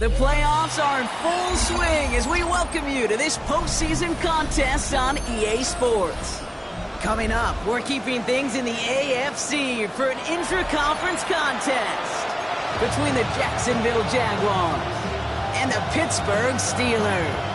The playoffs are in full swing as we welcome you to this postseason contest on EA Sports. Coming up, we're keeping things in the AFC for an intra-conference contest between the Jacksonville Jaguars and the Pittsburgh Steelers.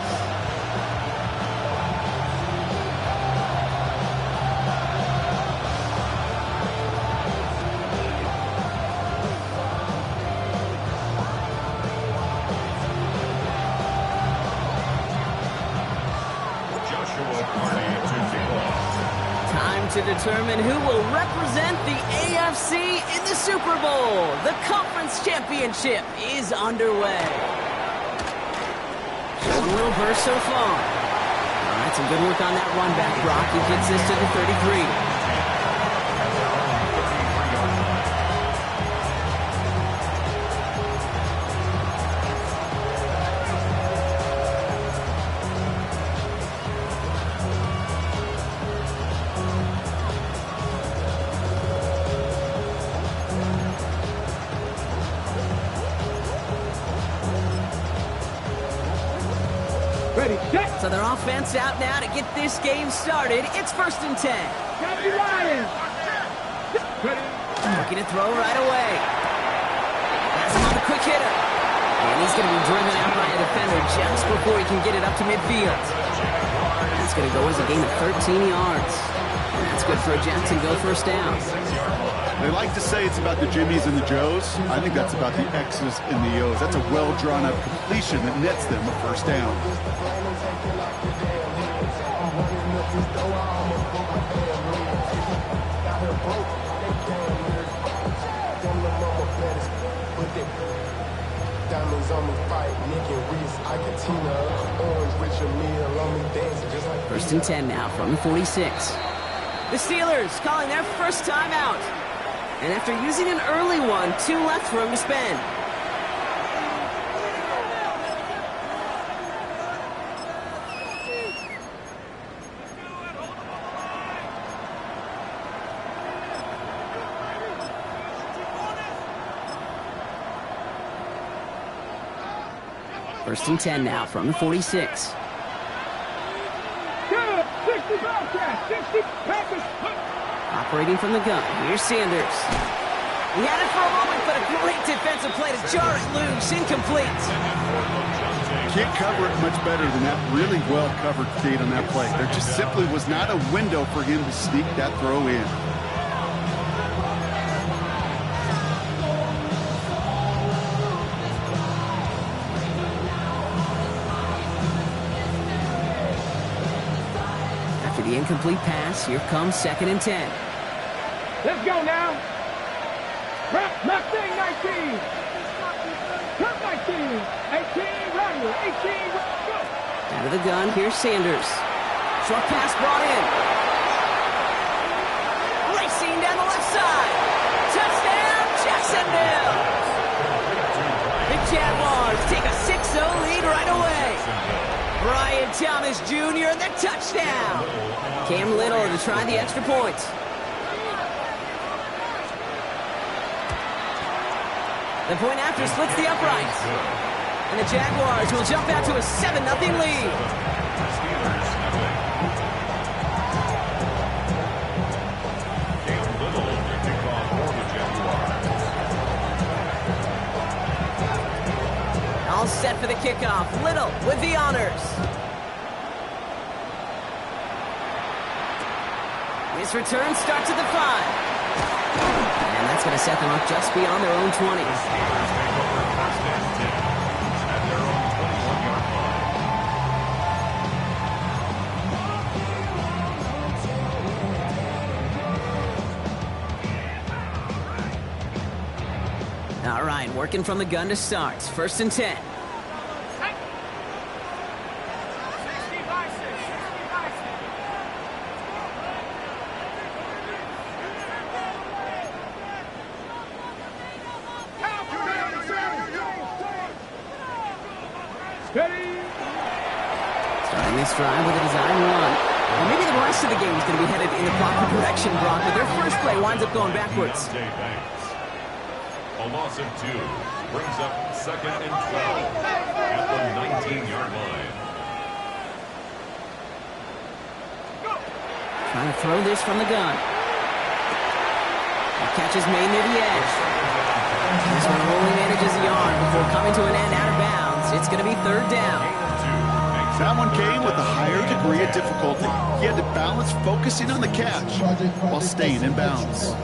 To determine who will represent the AFC in the Super Bowl. The conference championship is underway. Just a little burst so far. All right, some good work on that run back. Brock, he gets this to the 33. So their offense out now to get this game started. It's 1st and 10. Looking to throw right away. That's another quick hitter. And he's going to be driven out by a defender just before he can get it up to midfield. It's going to go as a gain of 13 yards. That's good for a Jacksonville first down. They like to say it's about the Jimmies and the Joes. I think that's about the X's and the O's. That's a well-drawn-up completion that nets them a first down. First and 10 now from the 46. The Steelers calling their first time out. And after using an early one, 2 left for him to spend. First and 10 now from the 46. Operating from the gun, here's Sanders. He had it for a moment, but a great defensive play to jar it loose, incomplete. Can't cover it much better than that really well-covered feed on that play. There just simply was not a window for him to sneak that throw in. The incomplete pass. Here comes 2nd and 10. Let's go now. Mustang 19. Truck 19. 18, Ryan. 18, go. Out of the gun. Here's Sanders. Short pass brought in. Racing down the left side. Touchdown, Jacksonville. The Jaguars take a 6-0 lead right away. Brian Thomas Jr. and the touchdown. Cam Little to try the extra point. The point after splits the uprights. And the Jaguars will jump out to a 7-0 lead. All set for the kickoff. Little with the honors. His return starts at the 5. And that's going to set them up just beyond their own 20. All right, working from the gun to start. 1st and 10. Starting this drive with a design run. And maybe the rest of the game is going to be headed in the proper direction, Brock, but their first play winds up going backwards. A loss of 2 brings up 2nd and 12 at the 19-yard line. Trying to throw this from the gun. The catch is made near the edge. This one only manages the yard before coming to an end out of bounds. It's going to be 3rd down. That one came with a higher degree of difficulty. He had to balance focusing on the catch while staying in bounds.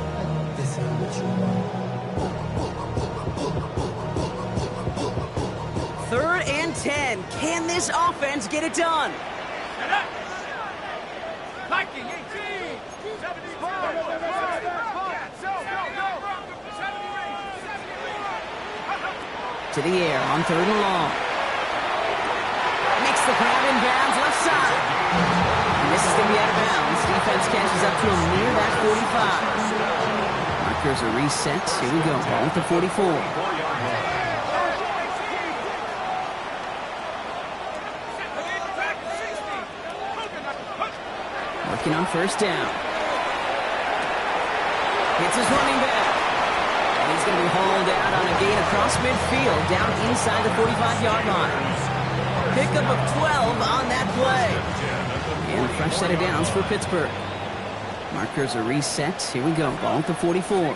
Third and 10. Can this offense get it done? Viking 18. To the air on 3rd and long. Makes the grab in bounds left side. And this is going to be out of bounds. Defense catches up to him near that 45. Markers are reset. Here we go. Ball at the 44. Working on 1st down. It's his running back. And he's going to be hauled out on a gain across midfield down inside the 45-yard line. Pickup of 12 on that play. And a fresh set of downs for Pittsburgh. Markers are reset. Here we go. Ball at the 44.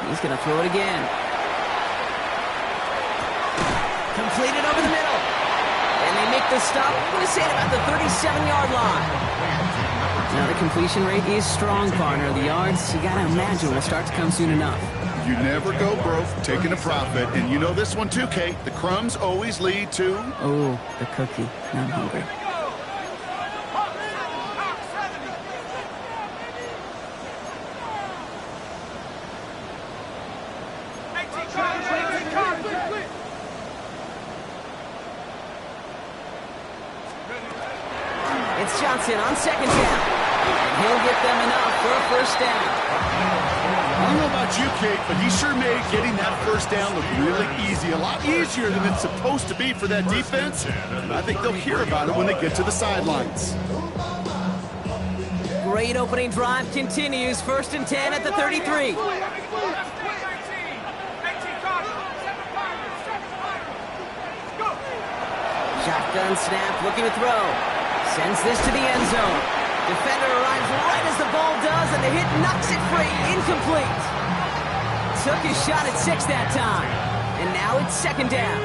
He's going to throw it again. Completed over the middle. And they make the stop. I'm going to say it about the 37-yard line. Now the completion rate is strong, partner. The yards, you got to imagine, will start to come soon enough. You never go broke taking a profit. And you know this one too, Kate. The crumbs always lead to... Oh, the cookie. I'm hungry. It's Johnson on 2nd down. And he'll get them enough for a 1st down. I don't know about you, Kate, but he sure made getting that 1st down look really easy. A lot easier than it's supposed to be for that defense. And I think they'll hear about it when they get to the sidelines. Great opening drive continues. 1st and 10 at the 33. Shotgun snap, looking to throw. Sends this to the end zone. Defender arrives right as the ball does, and the hit knocks it free. Incomplete. Took his shot at 6 that time. And now it's 2nd down.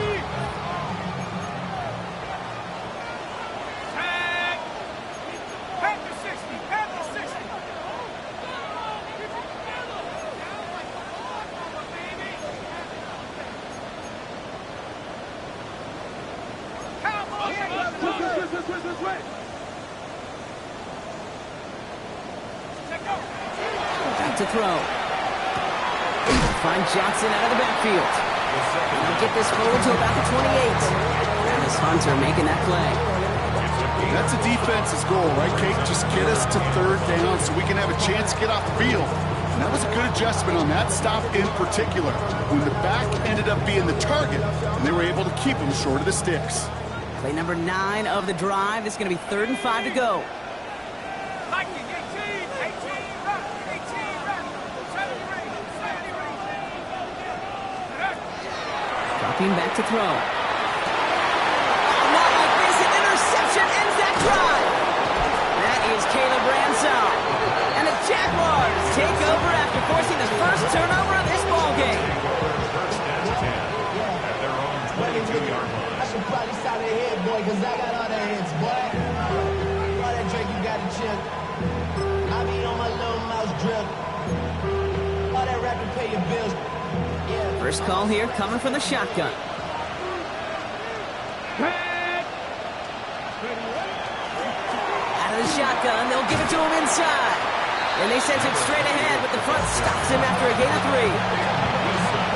Back to throw. Find Johnson out of the backfield. And they'll get this forward to about the 28. And this Hunter making that play. That's a defense's goal, right, Kate? Just get us to 3rd down so we can have a chance to get off the field. And that was a good adjustment on that stop in particular, when the back ended up being the target, and they were able to keep him short of the sticks. Play number 9 of the drive. It's going to be 3rd and 5 to go. Dropping back to throw. Not like this. An interception ends that drive. That is Caleb Ransom. And the Jaguars take over after forcing the first turnover of this ballgame. First and 10 at their own 22-yard line. I should probably stop their head, boy, because I got all the hits, boy. All that drink you got to chill. I be on my little mouse drip. All that rap to pay your bills. Yeah. First call here coming from the shotgun. Out of the shotgun, they'll give it to him inside. And they send it straight ahead, but the front stops him after a gain of 3.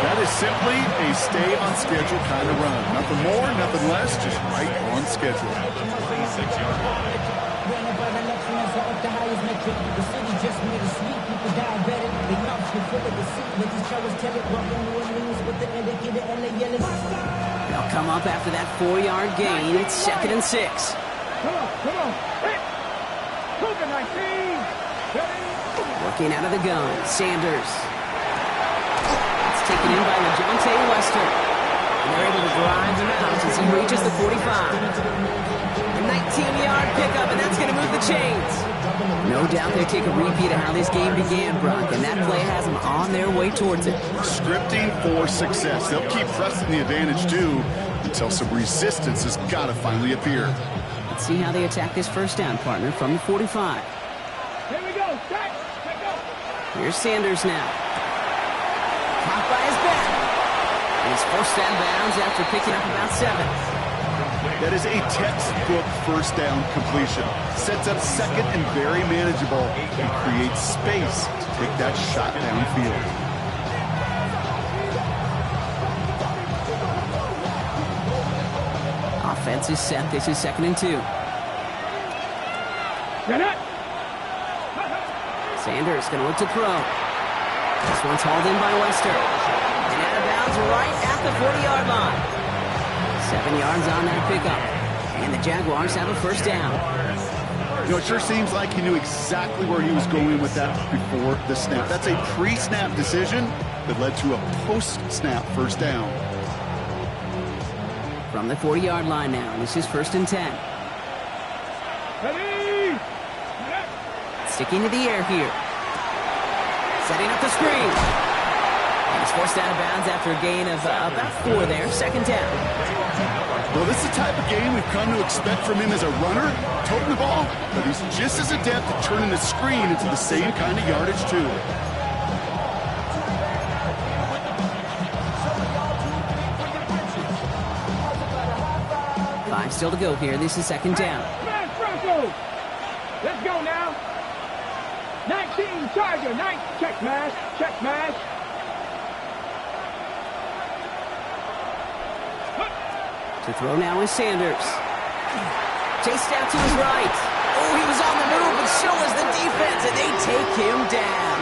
That is simply a stay-on-schedule kind of run. Nothing more, nothing less, just right on schedule. the highest metric. The city just made a sweep. People diabetic. They mouths get full of the sea. But these cowards tell it. Walking New Orleans with the indicator and the yellow. They'll come up after that 4-yard gain. It's 2nd and 6. Come on. Hit. Cougar 19. Working out of the gun. Sanders. It's taken in by LeJohntay Wester. And they're able to drive him out as he reaches the 45. A 19-yard pickup, and that's going to move the chains. No doubt they take a repeat of how this game began, Brock, and that play has them on their way towards it. Scripting for success. They'll keep pressing the advantage, too, until some resistance has got to finally appear. Let's see how they attack this first down, partner, from the 45. Here we go. Start. Let go. Here's Sanders now. Caught by his back. And he's forced out of bounds after picking up about 7. That is a textbook first down completion. Sets up second and very manageable and creates space to take that shot downfield. Offense is set. This is 2nd and 2. Sanders going to look to throw. This one's hauled in by Wester. And out of bounds right at the 40-yard line. 7 yards on that pickup. And the Jaguars have a first down. You know, it sure seems like he knew exactly where he was going with that before the snap. That's a pre-snap decision that led to a post-snap first down. From the 40-yard line now, this is 1st and 10. Ready. Sticking to the air here. Setting up the screen. And he's forced out of bounds after a gain of about 4 there. 2nd down. Well, this is the type of game we've come to expect from him as a runner, toting the ball, but he's just as adept at turning the screen into the same kind of yardage, too. Five still to go here. This is 2nd down. Smash Bronco. Let's go now. 19 Charger. Check mash. To throw now is Sanders. Chased out to his right. Oh, he was on the move, but so was the defense, and they take him down.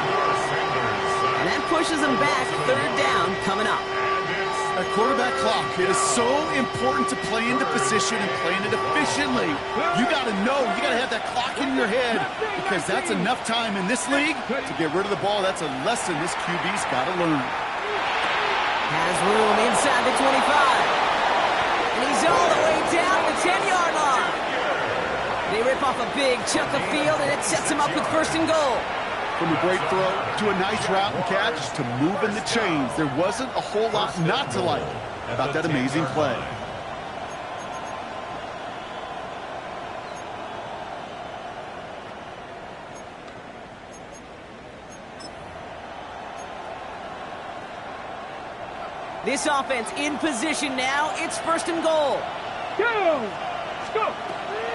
And that pushes him back. 3rd down coming up. At quarterback clock, it is so important to play into position and playing it efficiently. You got to know, you got to have that clock in your head because that's enough time in this league to get rid of the ball. That's a lesson this QB's got to learn. Has room inside the 25. And he's all the way down the 10-yard line. They rip off a big chunk of field, and it sets him up with 1st and goal. From a great throw to a nice route and catch to moving the chains, there wasn't a whole lot not to like about that amazing play. This offense in position now. It's 1st and goal. Go.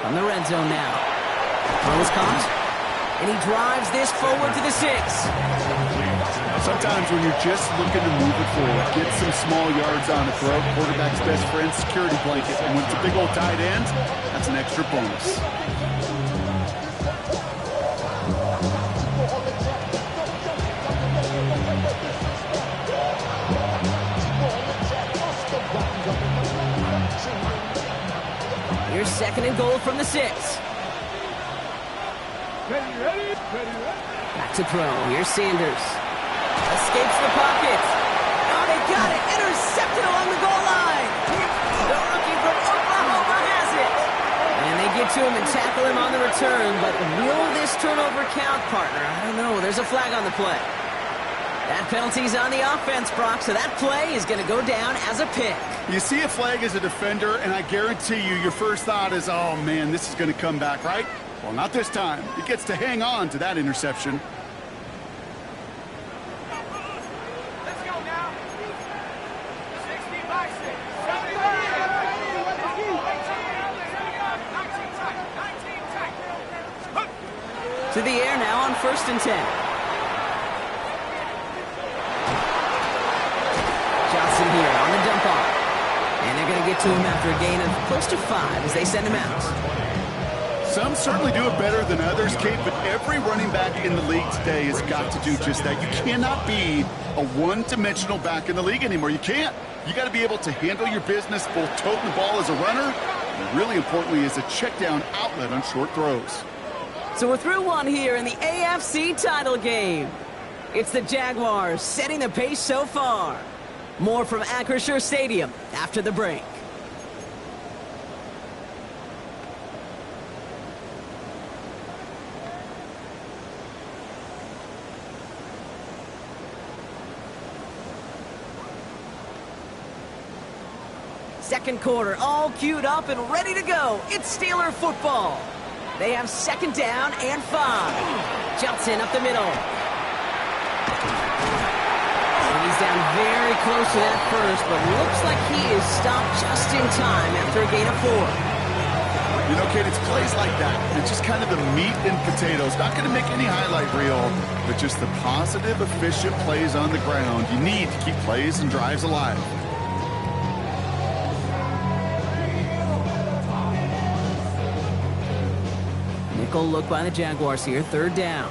From the red zone now. Throws comes. And he drives this forward to the 6. Sometimes when you're just looking to move it forward, get some small yards on the throw, quarterback's best friend, security blanket. And when it's a big old tight end, that's an extra bonus. Here's 2nd and goal from the 6. Ready. Back to throw. Here's Sanders. Escapes the pocket. Oh, they got it. Intercepted along the goal line. The rookie from Oklahoma has it. And they get to him and tackle him on the return. But will this turnover count, partner? I don't know. There's a flag on the play. That penalty's on the offense, Brock, so that play is going to go down as a pick. You see a flag as a defender, and I guarantee you your first thought is, oh, man, this is going to come back, right? Well, not this time. He gets to hang on to that interception. Let's go now. 60 by 6. 19 tight. To the air now on 1st and 10. Johnson here on the dump off. And they're going to get to him after a gain of close to 5 as they send him out. Some certainly do it better than others, Kate, but every running back in the league today has got to do just that. You cannot be a one-dimensional back in the league anymore. You can't. You got to be able to handle your business, both toting the ball as a runner, and really importantly as a check-down outlet on short throws. So we're through one here in the AFC title game. It's the Jaguars setting the pace so far. More from Acrisure Stadium after the break. Second quarter, all queued up and ready to go. It's Steeler football. They have second down and 5. Jumps in up the middle. And he's down very close to that first, but looks like he is stopped just in time after a gain of 4. You know, Kate, it's plays like that. It's just kind of the meat and potatoes. Not going to make any highlight reel, but just the positive, efficient plays on the ground. You need to keep plays and drives alive. Nickel look by the Jaguars here, third down.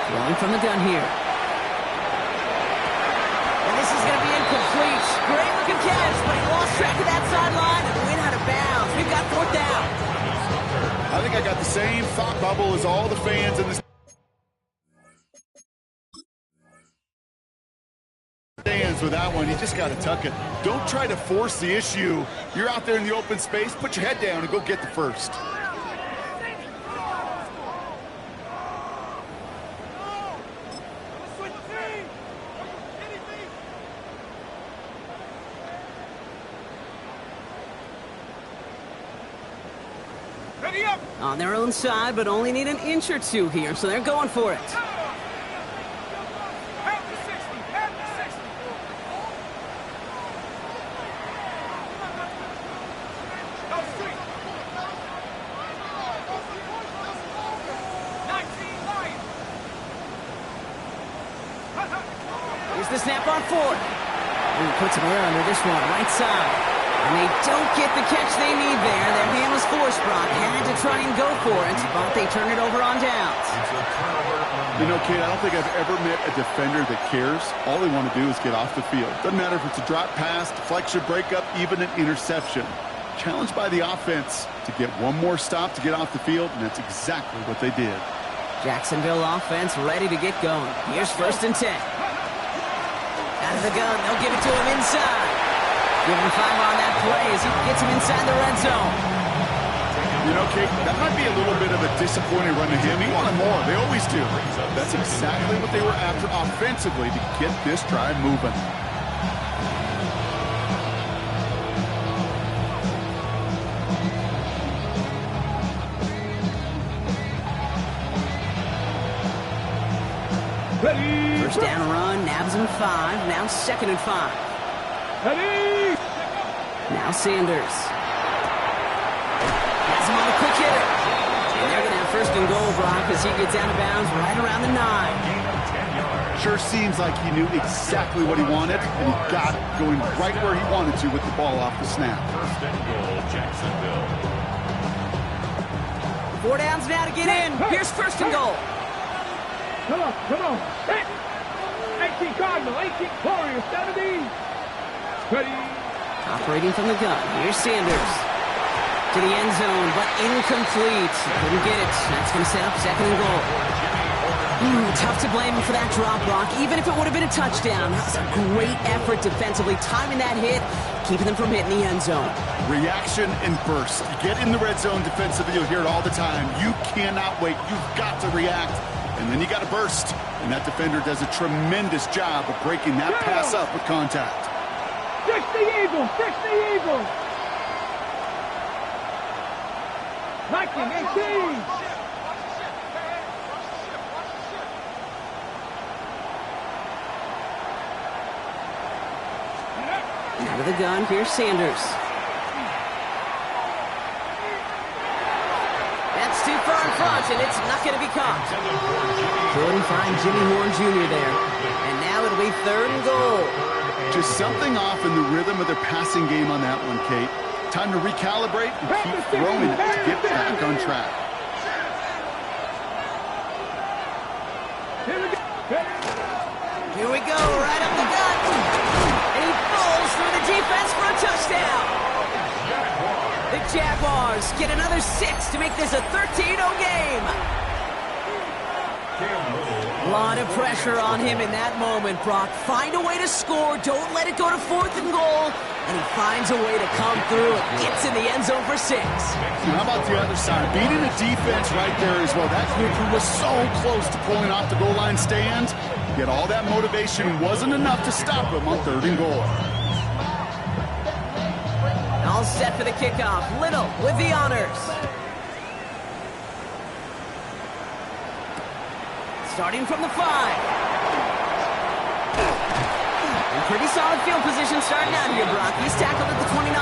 Throwing from the gun here. And this is going to be incomplete. Great looking catch, but he lost track of that sideline and went out of bounds. We've got fourth down. I think I got the same thought bubble as all the fans in the stands with that one. You just got to tuck it. Don't try to force the issue. You're out there in the open space. Put your head down and go get the first. On their own side, but only need an inch or two here, so they're going for it. Here's the snap on 4th. Ooh, puts him around under this one, right side. And they don't get the catch they need there. Their hand was forced, Brock. Had to try and go for it, but they turn it over on downs. You know, Kate, I don't think I've ever met a defender that cares. All they want to do is get off the field. Doesn't matter if it's a drop pass, deflection, breakup, even an interception. Challenged by the offense to get one more stop to get off the field, and that's exactly what they did. Jacksonville offense ready to get going. Here's 1st and 10. Out of the gun, they'll give it to him inside. Give him 5 on that play as he gets him inside the red zone. You know, Kate, that might be a little bit of a disappointing run to him. He wanted more. They always do. That's exactly what they were after offensively to get this drive moving. Ready. First down run, nabs him 5. Now 2nd and 5. Ready. Now Sanders. Has him on a quick hitter. And they're going to have 1st and goal, Brock, as he gets out of bounds right around the 9. Sure seems like he knew exactly what he wanted, and he got it going right where he wanted to with the ball off the snap. 1st and goal, Jacksonville. 4 downs now to get in. Here's 1st and goal. Come on, come on. 18 Cardinal, 18 Warriors, 70. Ready. Operating from the gun. Here's Sanders. To the end zone, but incomplete. Couldn't get it. That's going to set up 2nd and goal. Tough to blame him for that drop, Brock. Even if it would have been a touchdown, that was a great effort defensively, timing that hit, keeping them from hitting the end zone. Reaction and burst. You get in the red zone defensively, you'll hear it all the time. You cannot wait. You've got to react, and then you got to burst. And that defender does a tremendous job of breaking that pass up with contact. Fix the Eagles! Fix the Eagles! 19-18! Out of the gun, here's Sanders. That's too far in front, and it's not going to be caught. Couldn't find Jimmy Horn Jr. there. And now it'll be 3rd and goal. Just something off in the rhythm of their passing game on that one, Kate. Time to recalibrate and keep throwing it to get back on track. Here we go, right up the gut. And he falls through the defense for a touchdown. The Jaguars get another 6 to make this a 13-0 game. A lot of pressure on him in that moment, Brock. Find a way to score. Don't let it go to 4th and goal. And he finds a way to come through and gets in the end zone for 6. How about the other side? Beating a defense right there as well. That group who was so close to pulling off the goal line stand, yet all that motivation wasn't enough to stop him on 3rd and goal. All set for the kickoff. Little with the honors. Starting from the 5. And pretty solid field position starting out here, Brock. He's tackled at the 29.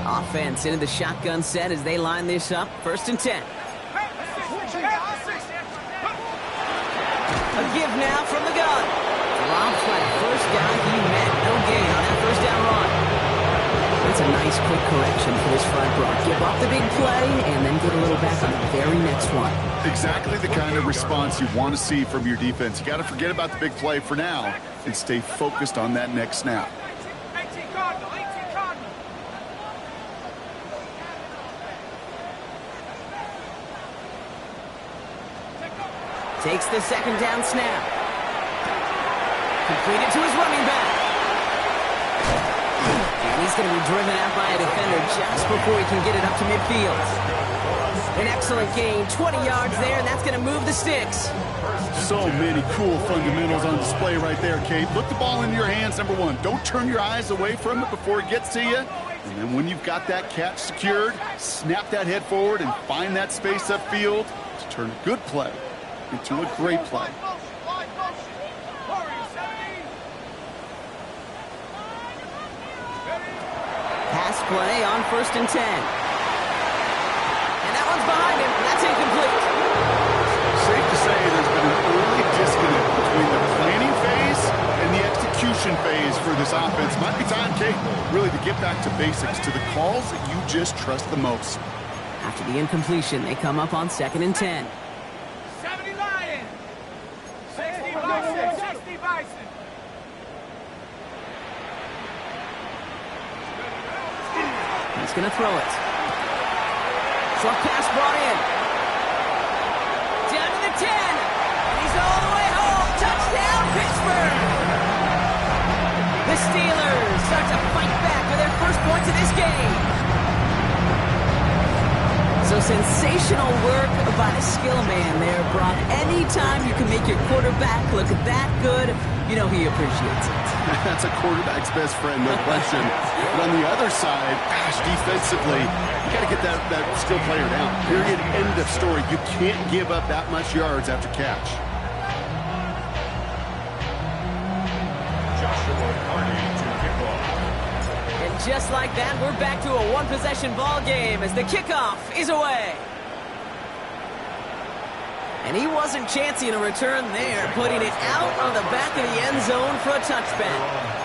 Offense into the shotgun set as they line this up. 1st and 10. A give now from the gun. Drops by the first guy he met. No gain on that 1st down run. That's a nice quick correction for this front, Brock. Give up the big play and then get a little back on the very next one. Exactly the kind of response you want to see from your defense. You got to forget about the big play for now and stay focused on that next snap. 18 Cardinal, 18 Cardinal. Takes the 2nd down snap. Completed to his running back. And he's going to be driven out by a defender just before he can get it up to midfield. An excellent gain, 20 yards there, and that's going to move the sticks. So many cool fundamentals on display right there, Kate. Put the ball into your hands, number 1. Don't turn your eyes away from it before it gets to you. And then when you've got that catch secured, snap that head forward and find that space upfield to turn a good play into a great play. Pass play on 1st and 10. And that one's behind him. That's incomplete. Safe to say there's been an early disconnect between the planning phase and the execution phase for this offense. Might be time, Kate, really to get back to basics, to the calls that you just trust the most. After the incompletion, they come up on 2nd and 10. 70 Lions. 60 Bison. 60 Bison. He's going to throw it. Short pass brought in. Down to the 10. And he's all the way home. Touchdown, Pittsburgh. The Steelers start to fight back with their first points of this game. So sensational work by the skill man there, Brock. Anytime you can make your quarterback look that good, you know he appreciates it. That's a quarterback's best friend, no question. But on the other side, gosh, defensively, you got to get that skill player down. Period, end of story. You can't give up that much yards after catch. And just like that, we're back to a one-possession ball game as the kickoff is away. And he wasn't chancing a return there, putting it out of the back of the end zone for a touchback.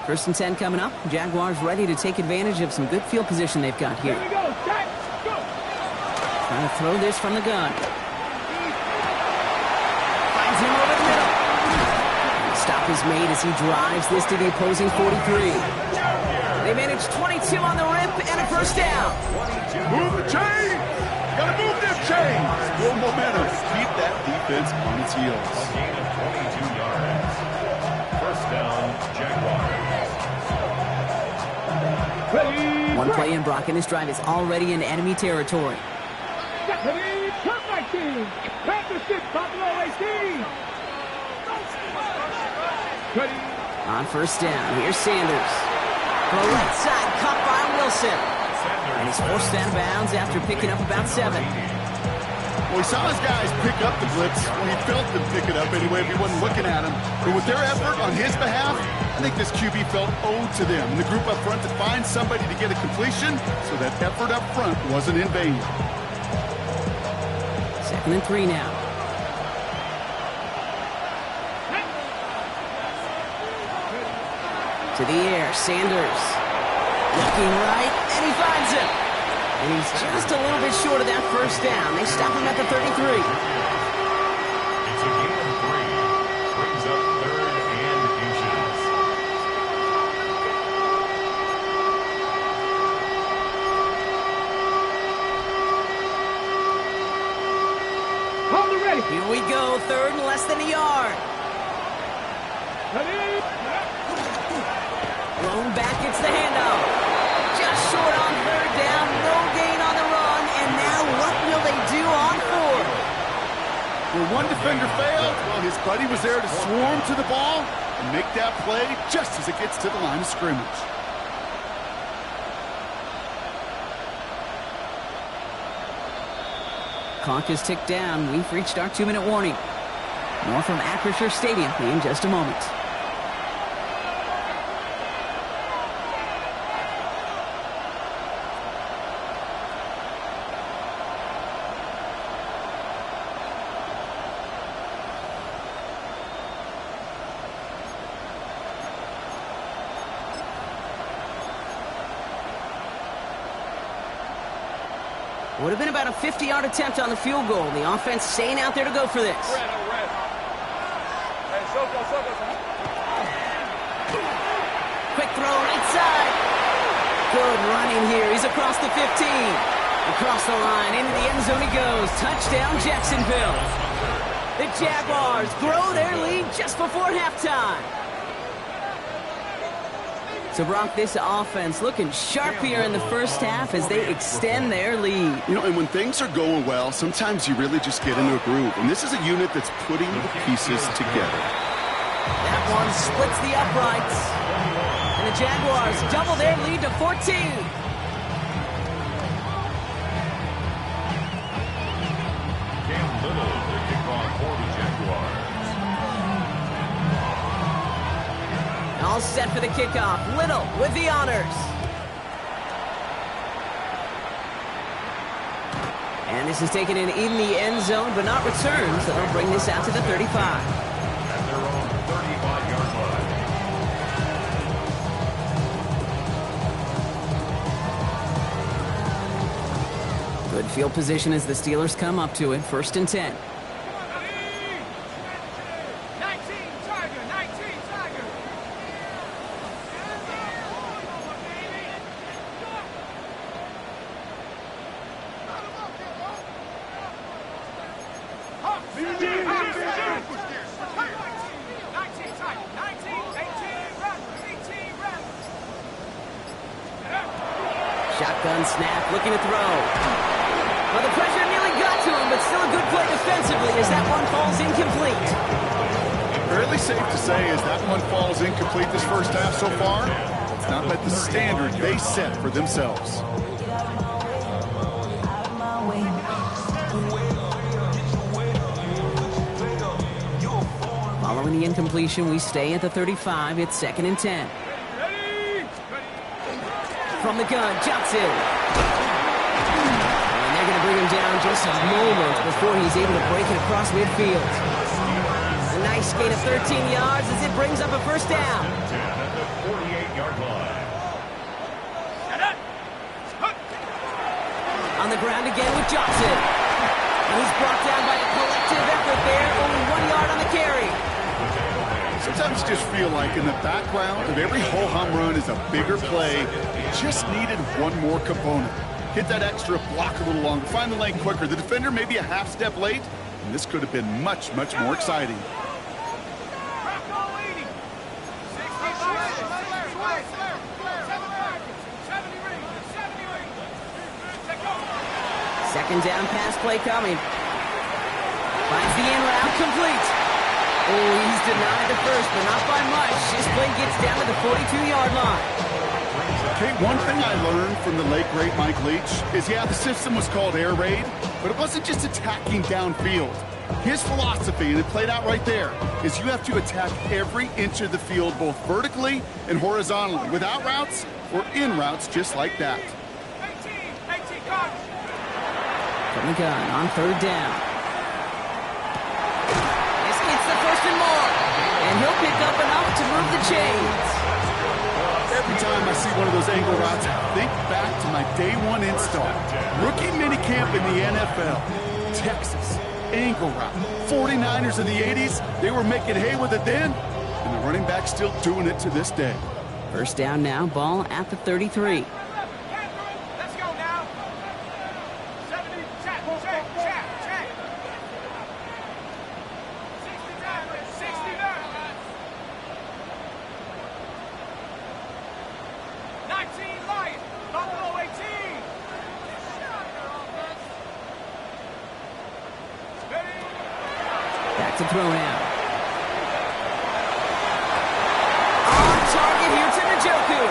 First and 10 coming up. Jaguars ready to take advantage of some good field position they've got here. Here we go. Set. Go. Trying to throw this from the gun. Finds him over the middle. Stop is made as he drives this to the opposing 43. They manage 22 on the rip and a first down. Move the chain! Gotta move them chains! Build momentum. Keep that defense on its heels. A gain of 22 yards. First down, Jaguars. Ready. One play in, Brock, and this drive is already in enemy territory. On first down, here's Sanders. To the right side, caught by Wilson. And he's forced out of bounds after picking up about 7. Well, he saw his guys pick up the blitz when he felt them pick it up anyway if he wasn't looking at him. But with their effort on his behalf, I think this QB felt owed to them. And the group up front to find somebody to get a completion, so that effort up front wasn't in vain. 2nd and 3 now. To the air, Sanders. Looking right, and he finds him. And he's just a little bit short of that first down. They stop him at the 33. It's a gain of 3. Brings up 3rd and inches. Hold it ready. Here we go, 3rd and less than a yard. Thrown back, it's the handoff. Just short on 3rd down, no gain on the run, and now what will they do on 4th? Well, one defender failed. Well, his buddy was there to swarm to the ball and make that play just as it gets to the line of scrimmage. Clock is ticked down. We've reached our 2-minute warning. More from Acrisure Stadium in just a moment. Would have been about a 50-yard attempt on the field goal. The offense staying out there to go for this. Quick throw right side. Good running here. He's across the 15. Across the line, into the end zone he goes. Touchdown, Jacksonville. The Jaguars grow their lead just before halftime. So, Brock, this offense looking sharp here in the first half as they extend their lead. You know, and when things are going well, sometimes you really just get into a groove. And this is a unit that's putting the pieces together. That one splits the uprights. And the Jaguars double their lead to 14. Cam Little, the kickoff for the Jaguars. All set for the kickoff. Little with the honors. And this is taken in the end zone, but not returned, so they'll bring this out to the 35. At their own 35-yard line. Good field position as the Steelers come up to it. 1st and 10. Shotgun snap, looking to throw. Well, the pressure nearly got to him, but still a good play defensively as that one falls incomplete. Fairly safe to say as that one falls incomplete this first half so far, it's not met the standard they set for themselves. Following the incompletion, we stay at the 35. It's 2nd and 10. From the gun, Johnson. And they're going to bring him down just a moment before he's able to break it across midfield. A nice gain of 13 yards as it brings up a first down. 10 at the 48-yard line. On the ground again with Johnson. And he's brought down by a collective effort there. Only 1 yard on the carry. Sometimes you just feel like in the background of every ho-hum run is a bigger play. Just needed one more component. Hit that extra block a little longer. Find the lane quicker. The defender may be a half step late, and this could have been much, much more exciting. Second down pass play coming. Finds the in route, complete. Oh, he's denied the first, but not by much. His play gets down to the 42-yard line. Okay, one thing I learned from the late, great Mike Leach is, yeah, the system was called air raid, but it wasn't just attacking downfield. His philosophy, and it played out right there, is you have to attack every inch of the field, both vertically and horizontally, without routes or in routes just like that. From the gun on third down. This gets the first and more, and he'll pick up enough to move the chains. Every time I see one of those angle routes, I think back to my day one install. Rookie minicamp in the NFL. Texas, angle route. 49ers in the 80s, they were making hay with it then, and the running back's still doing it to this day. First down now, ball at the 33. Let's go now. 70, check. 69. 19 Lions, Buffalo 18. Back to throw now. On target here to Njoku.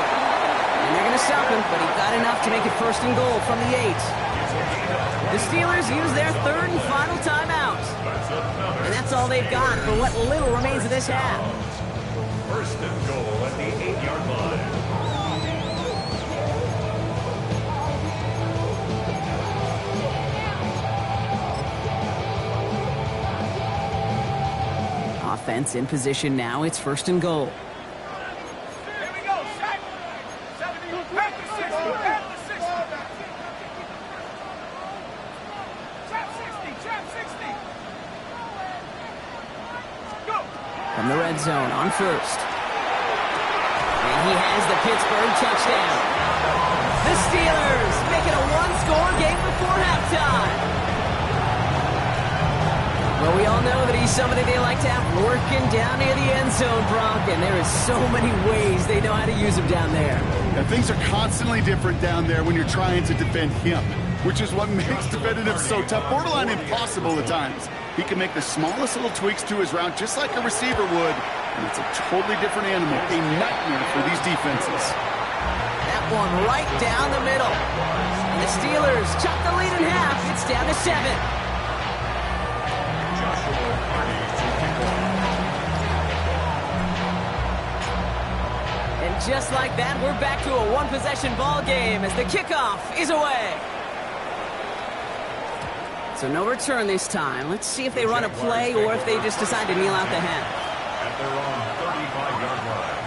And they're going to stop him, but he got enough to make it first and goal from the 8. The Steelers use their third and final timeout. And that's all they've got for what little remains of this half. First and goal at the 8-yard line. Offense in position now. It's first and goal. Here we go, set. 70, back to 60, back to 60. Trap 60. Go. From the red zone on first. And he has the Pittsburgh touchdown. The Steelers make it a one-score game before halftime. Well, we all know that he's somebody they like to have working down near the end zone, Brock, and there is so many ways they know how to use him down there. And things are constantly different down there when you're trying to defend him, which is what makes defending him so tough, borderline impossible at times. He can make the smallest little tweaks to his route just like a receiver would, and it's a totally different animal, a nightmare for these defenses. That one right down the middle. And the Steelers chop the lead in half. It's down to 7. And just like that, we're back to a one-possession ball game as the kickoff is away. So no return this time. Let's see if they run a play or if they just decide to kneel out the half. At their own 35-yard line.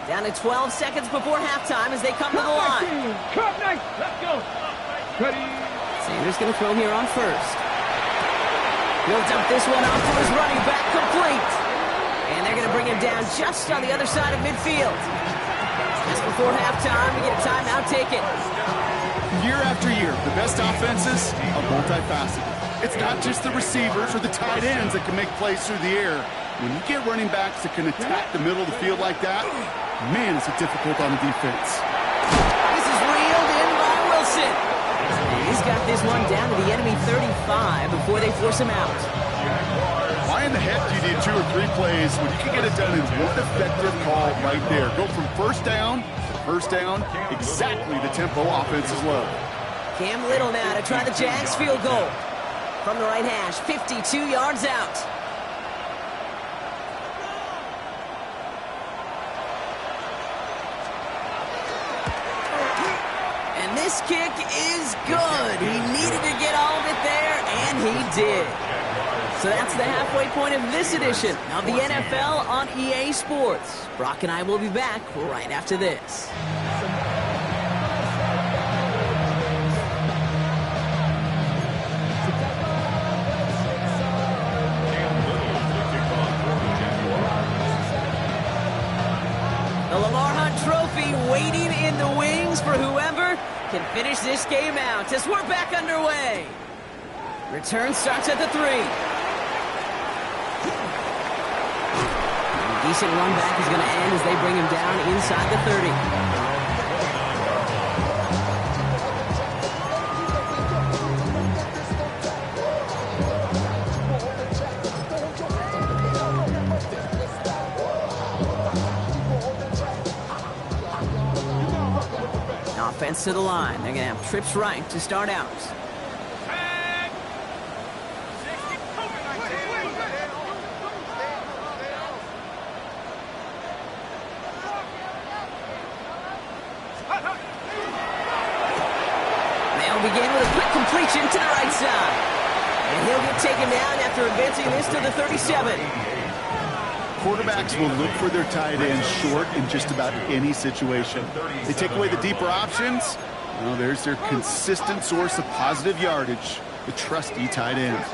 Down to 12 seconds before halftime as they come to the line. Cut, nice. Let's go. Ready. Sanders going to throw here on first. He'll dump this one off to his running back, complete. And they're going to bring him down just on the other side of midfield. Just before halftime, we get a timeout taken. Year after year, the best offenses are multifaceted. It's not just the receivers or the tight ends that can make plays through the air. When you get running backs that can attack the middle of the field like that, man, is it difficult on the defense. This is reeled in by Wilson. And he's got this one down to the enemy 35 before they force him out. Why in the heck do you need 2 or 3 plays when you can get it done in one effective call right there? Go from first down to first down, exactly the tempo offenses love. Cam Little now to try the Jags field goal. From the right hash, 52 yards out. And this kick is good. He needed to get all of it there, and he did. So that's the halfway point of this edition of the NFL on EA Sports. Brock and I will be back right after this. The Lamar Hunt Trophy waiting in the wings for whoever can finish this game out as we're back underway. Return starts at the 3. Decent run back is going to end as they bring him down inside the 30. Offense to the line. They're going to have trips right to start out. They'll begin with a quick completion to the right side. And he'll get taken down after advancing this to the 37. Quarterbacks will look for their tight ends short in just about any situation. They take away the deeper options. Well, there's their consistent source of positive yardage, the trusty tight end.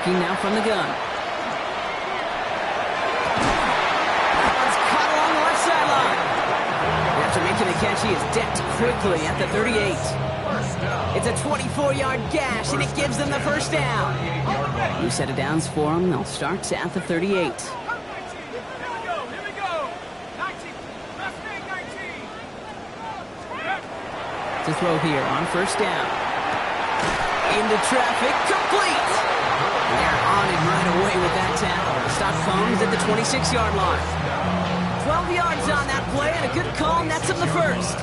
Now from the gun. It's caught along the left sideline. After making the catch, he is decked quickly at the 38. It's a 24-yard gash, and it gives them the first down. New set of downs for them. They'll start at the 38. To throw here on first down. Into traffic, complete. They're on him right away with that tackle. The stop comes at the 26-yard line. 12 yards on that play, and a good call nets him the first.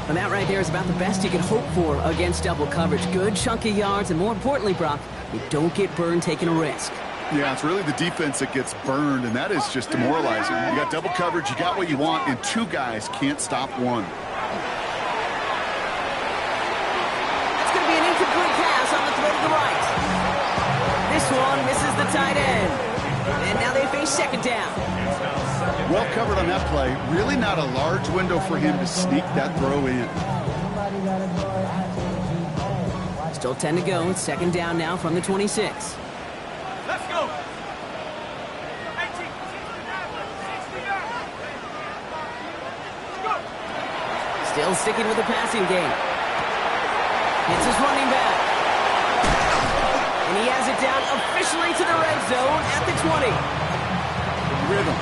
And that right there is about the best you can hope for against double coverage. Good chunky yards, and more importantly, Brock, you don't get burned taking a risk. Yeah, it's really the defense that gets burned, and that is just demoralizing. You got double coverage, you got what you want, and two guys can't stop one. That's going to be an incomplete pass on the throw to the right. This one misses the tight end. And now they face second down. Well covered on that play. Really not a large window for him to sneak that throw in. Still 10 to go. It's second down now from the 26. Let's go. Still sticking with the passing game. It's his running back. And he has it down officially to the red zone at the 20. Rhythm.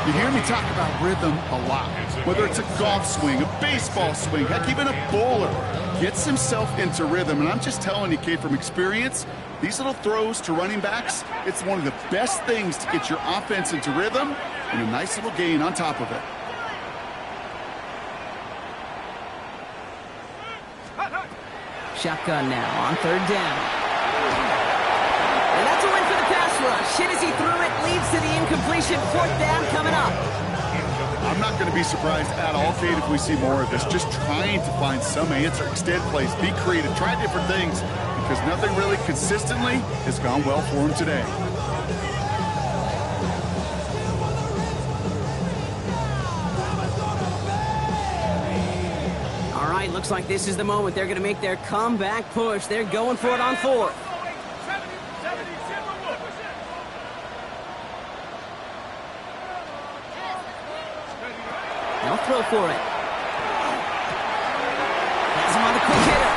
You hear me talk about rhythm a lot. Whether it's a golf swing, a baseball swing, heck, even a bowler gets himself into rhythm. And I'm just telling you, kid, from experience, these little throws to running backs, it's one of the best things to get your offense into rhythm and a nice little gain on top of it. Shotgun now on third down. And that's a win for the pass rush. Hit as he threw it, leads to the incompletion. Fourth down coming up. I'm not going to be surprised at all, Kate, if we see more of this. Just trying to find some answer, extend plays, be creative, try different things, because nothing really consistently has gone well for him today. All right, looks like this is the moment. They're going to make their comeback push. They're going for it on fourth. They'll throw for it. Has him on the quick hitter.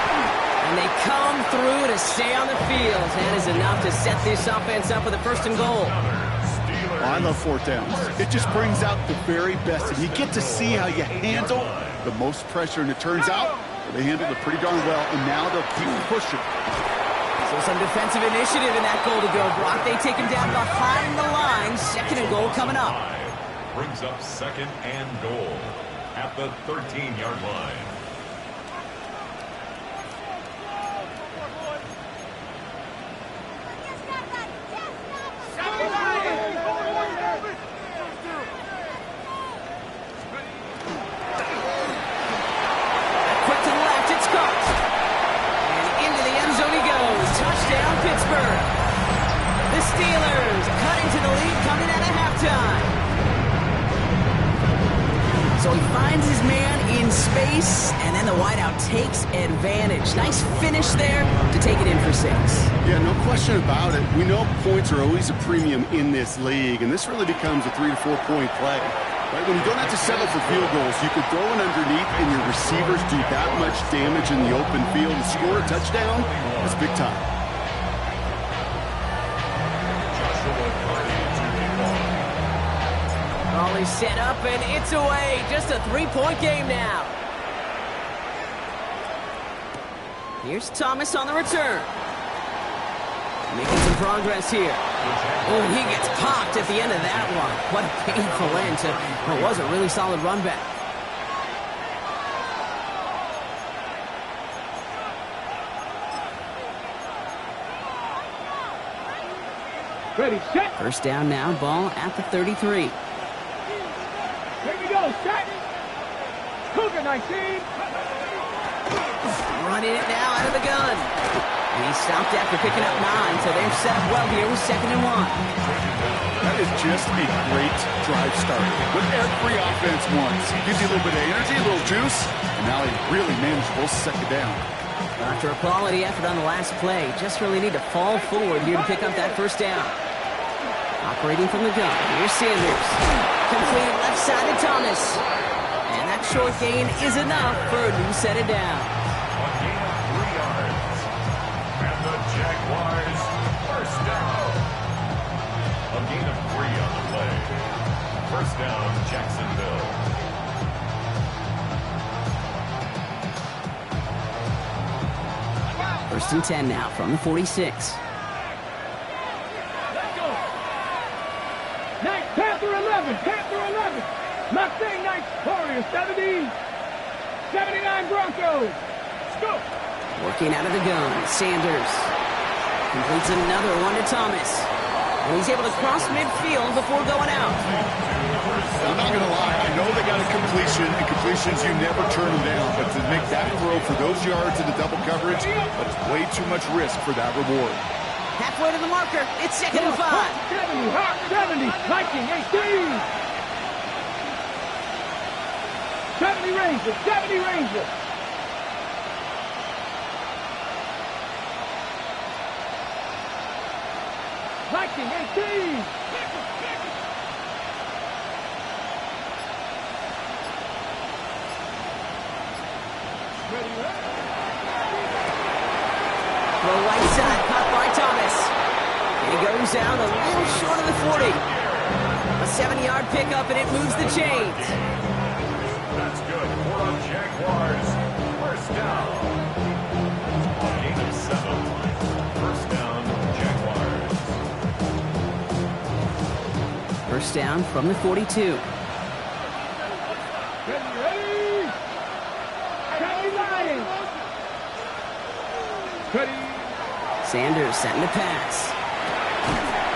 And they come through to stay on the field. That is enough to set this offense up with a first and goal. Well, I love fourth downs. It just brings out the very best. And you get to see how you handle the most pressure. And it turns out they handled it pretty darn well. And now they'll keep pushing. So some defensive initiative in that goal to go. Brock, they take him down behind the line. Second and goal coming up. Brings up second and goal at the 13-yard line. Quick to the left, it's caught. And into the end zone he goes. Touchdown, Pittsburgh. The Steelers cut into the lead coming out of halftime. So he finds his man in space, and then the wideout takes advantage. Nice finish there to take it in for 6. Yeah, no question about it. We know points are always a premium in this league, and this really becomes a 3 to 4 point play. Right? When you don't have to settle for field goals, you could throw it underneath, and your receivers do that much damage in the open field and score a touchdown. That's big time. Ball is set up, and it's away. Just a 3-point game now. Here's Thomas on the return. Making some progress here. Oh, he gets popped at the end of that one. What a painful end to what was a really solid run back. Ready, set. First down now, ball at the 33. Here we go, set. Cougar 19. Running it now out of the gun. And he stopped after picking up 9, so they're set up well here with 2nd and 1. That is just a great drive start. What every offense wants. Gives you a little bit of energy, a little juice, and now a really manageable 2nd down. After a quality effort on the last play, just really need to fall forward here to pick up that 1st down. Operating from the gun, here's Sanders. Complete left side to Thomas. And that short gain is enough for a new set of downs. Jaguars, first down. A gain of 3 on the play. First down, Jacksonville. First and 10 now from the 46. Knights, Panther 11, Panther 11. Mustang Knights, Warriors 70. 79 Broncos. Let's go. Working out of the gun, Sanders. Completes another one to Thomas. And he's able to cross midfield before going out. I'm not going to lie. I know they got a completion, and completions, you never turn them down. But to make that throw for those yards in the double coverage, that's way too much risk for that reward. Halfway to the marker. It's 2nd and 5. 70, Viking 18. 70 Rangers, 70 Rangers. Viking 18. Throw right side, caught by Thomas. And he goes out a little short of the 40. A 70-yard pickup, and it moves the chains. That's good for the Jaguars. First down. A gain of 7. First down, Jaguars. First down from the 42. Ready. Sanders setting to pass.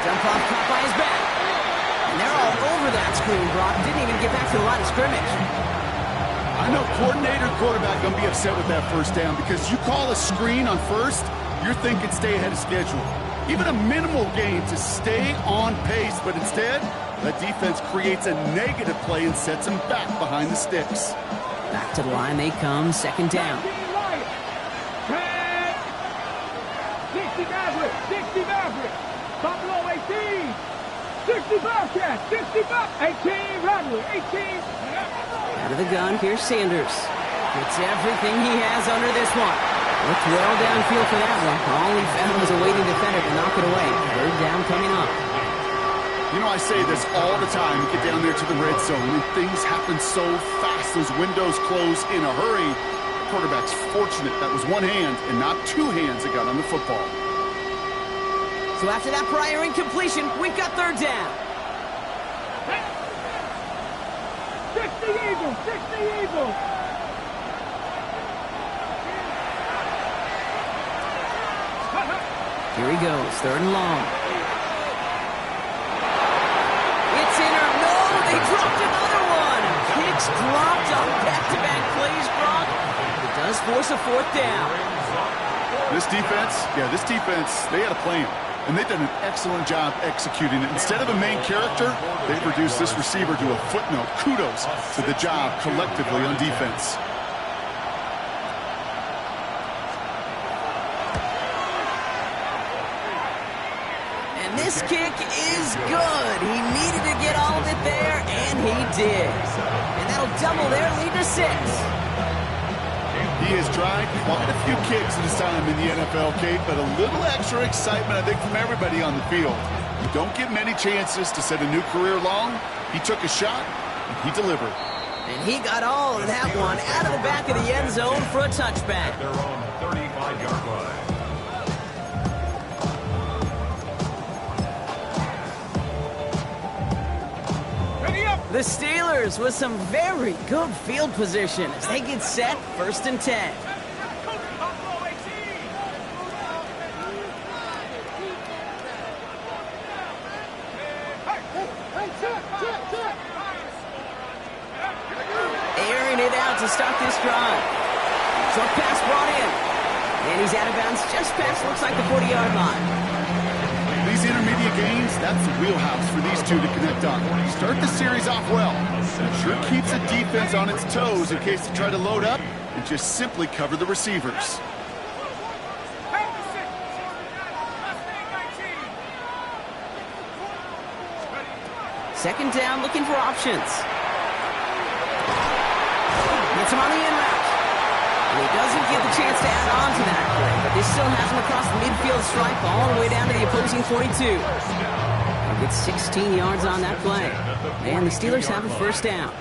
Jump off, caught by his back. And they're all over that screen, Brock. Didn't even get back to the line of scrimmage. I know coordinator quarterback going to be upset with that first down because you call a screen on first, you're thinking stay ahead of schedule. Even a minimal gain to stay on pace, but instead, that defense creates a negative play and sets them back behind the sticks. Back to the line they come, 2nd down. 60 Maverick. Buffalo 18. 65 Cat. 65. 18 Radley. 18. Out of the gun, here's Sanders. Gets everything he has under this one. Looked well downfield for that one. All he found was a waiting defender to knock it away. 3rd down coming up. You know, I say this all the time. You get down there to the red zone, and things happen so fast. Those windows close in a hurry. The quarterback's fortunate that was one hand and not 2 hands that got on the football. So after that prior incompletion, we've got 3rd down. 60 Eagles. 60 Eagles. Here he goes, 3rd and long. It's in or no, they dropped another one. Kicks dropped on back-to-back plays, Brock. It does force a 4th down. This defense, they had a plan. and they've done an excellent job executing it. Instead of a main character, they've reduced this receiver to a footnote. Kudos to the job collectively on defense. And this kick is good. He needed to get all of it there, and he did. And that'll double their lead to 6. He has tried quite a few kicks in his time in the NFL, Kate, but a little extra excitement, I think, from everybody on the field. You don't get many chances to set a new career long. He took a shot, and he delivered. And he got all of that one out of the back of the end zone for a touchback. Their own 35-yard line. The Steelers with some very good field position as they get set, 1st and 10. Airing it out to start this drive. Short pass brought in. And he's out of bounds just past, looks like the 40-yard line. These intermediate gains, that's the wheelhouse for these two to connect on. Start the series off well. Sure keeps the defense on its toes in case they try to load up and just simply cover the receivers. Second down, looking for options. Gets him on the in route. And he doesn't get the chance to add on to that play, but this still has him across the midfield stripe all the way down to the opposing 42. He gets 16 yards on that play. And the Steelers have a 1st down.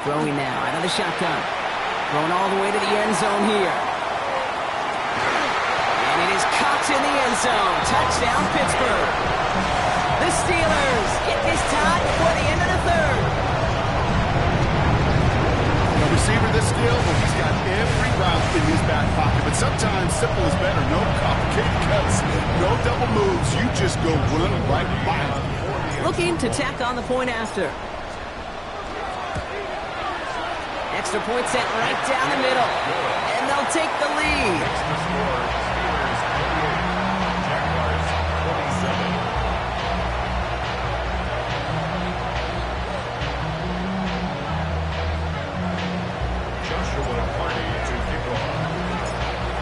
Throwing now out of the shotgun. Throwing all the way to the end zone here. And it is caught in the end zone. Touchdown, Pittsburgh. The Steelers get this tied before the end of the 3rd. A receiver this skilled, well, he's got every route in his back pocket, but sometimes simple is better. No complicated cuts, no double moves. You just go run right by him. Looking to tack on the point after. Extra point sent right down the middle. And they'll take the lead.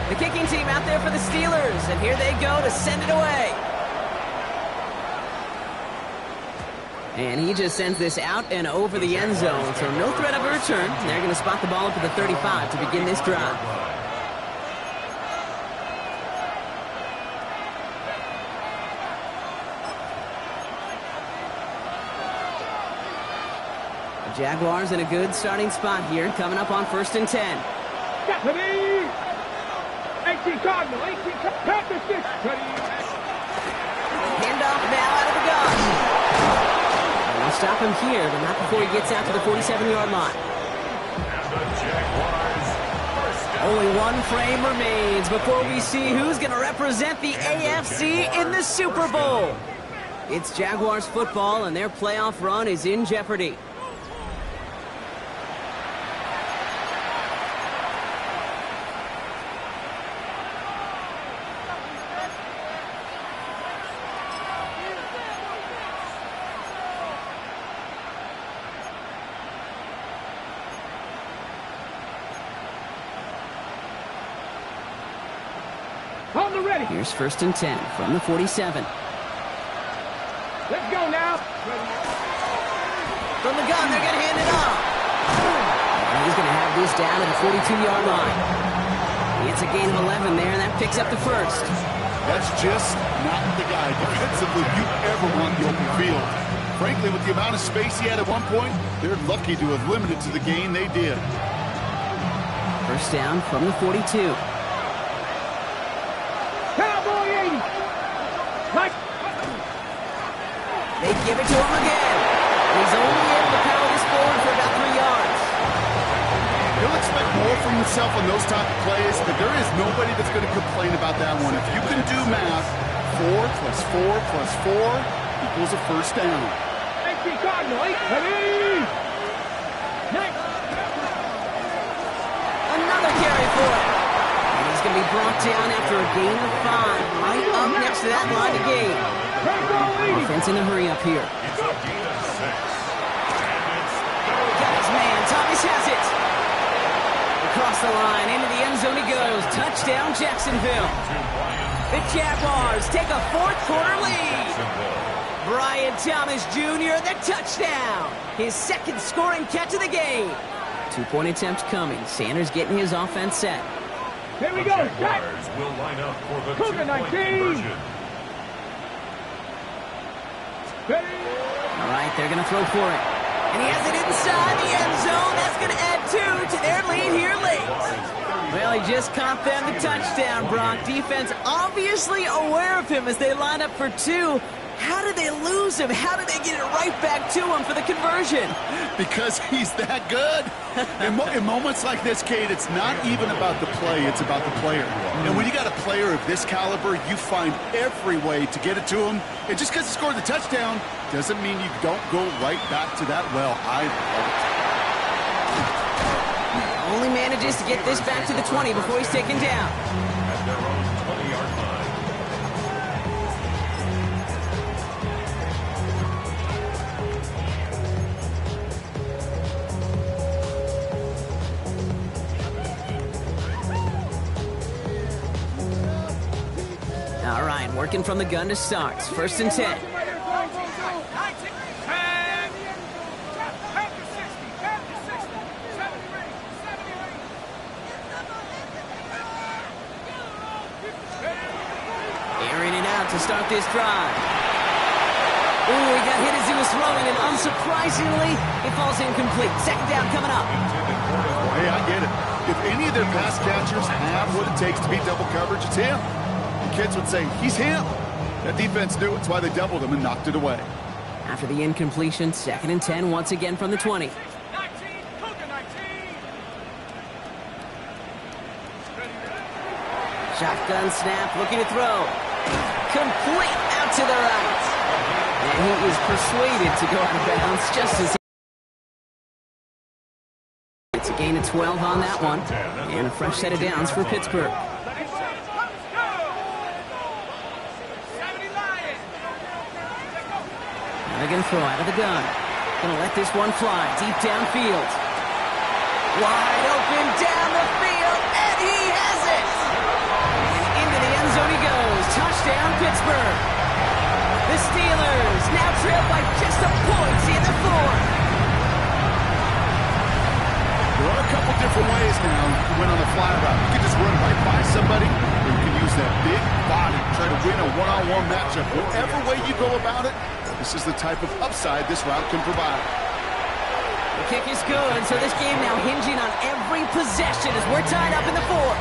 The kicking team out there for the Steelers, and here they go to send it away. And he just sends this out and over the end zone, so no threat of a return. They're going to spot the ball up at the 35 to begin this drive. The Jaguars in a good starting spot here, coming up on 1st and 10. Stephanie! 18 Cardinal, 18 Panther 6. Handoff now out of the gun. They'll stop him here, but not before he gets out to the 47-yard line. Only one frame remains before we see who's going to represent the AFC in the Super Bowl. It's Jaguars football, and their playoff run is in jeopardy. On the ready. Here's 1st and 10 from the 47. Let's go now. From the gun, they're going to hand it off. And he's going to have this down at the 42-yard line. It's a gain of 11 there, and that picks up the 1st. That's just not the guy defensively you ever want in the open field. Frankly, with the amount of space he had at one point, they're lucky to have limited to the gain they did. 1st down from the 42. Cowboy 80. Mike. They give it to him again. He's only able to power this forward for about 3 yards. He'll expect more from himself on those type of plays, but there is nobody that's going to complain about that one. If you can do math, 4 plus 4 plus 4 equals a 1st down. 18 Cardinal, 8. Ready. Another carry for it. And he's going to be brought down after a gain of 5. Right up next to that line of gain. Offense in the hurry up here. It's a gain of 6. Got his man. Thomas has it. Across the line, into the end zone he goes. Touchdown, Jacksonville. The Jaguars take a fourth-quarter lead. Brian Thomas Jr., the touchdown. His second scoring catch of the game. 2-point attempt coming. Sanders getting his offense set. Here we The go. Jaguars will line up for the Cougar 2-point 19. conversion. Ready? All right, they're going to throw for it. And he has it inside the end zone. That's going to add 2 to their lead here late. Well, he just caught them the touchdown, Brock. Defense obviously aware of him as they line up for 2. How did they lose him? How did they get it right back to him for the conversion? Because he's that good. In moments like this, Kate, it's not even about the play, it's about the player. And when you got a player of this caliber, you find every way to get it to him. And just because he scored the touchdown doesn't mean you don't go right back to that well. I love it. Only manages to get this back to the 20 before he's taken down. At their own 20-yard line. All right, working from the gun to start. 1st and 10. Airing it out to start this drive. Ooh, he got hit as he was throwing, and unsurprisingly, it falls incomplete. 2nd down coming up. Hey, I get it. If any of their pass catchers have what it takes to beat double coverage, it's him. The kids would say, he's him. That defense knew it. It's why they doubled him and knocked it away. After the incompletion, 2nd and 10 once again from the 20. Shotgun snap, looking to throw. Complete out to the right. And he is persuaded to go out of bounds just as it's a gain of 12 on that one. And a fresh set of downs for Pittsburgh. Now they're going to throw out of the gun. Going to let this one fly deep downfield. Wide open down the field, and he has it! And into the end zone he goes. Touchdown, Pittsburgh. The Steelers now trail by just a point in the 4th. There are a couple different ways now to win on the fly route. You can just run right by somebody, or you can use that big body to try to win a one-on-one matchup. Whatever way you go about it, this is the type of upside this route can provide. The kick is good, so this game now hinging on every possession as we're tied up in the 4th.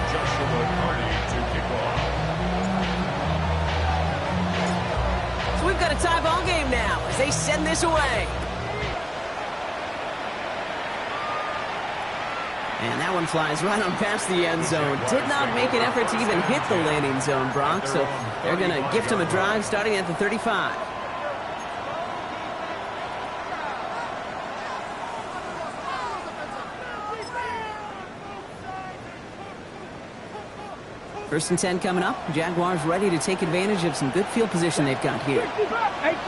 Joshua Carney to kick off. So we've got a tie ball game now as they send this away. And that one flies right on past the end zone. Did not make an effort to even hit the landing zone, Brock. So they're going to gift him a drive starting at the 35. First and 10 coming up. Jaguars ready to take advantage of some good field position they've got here. 18,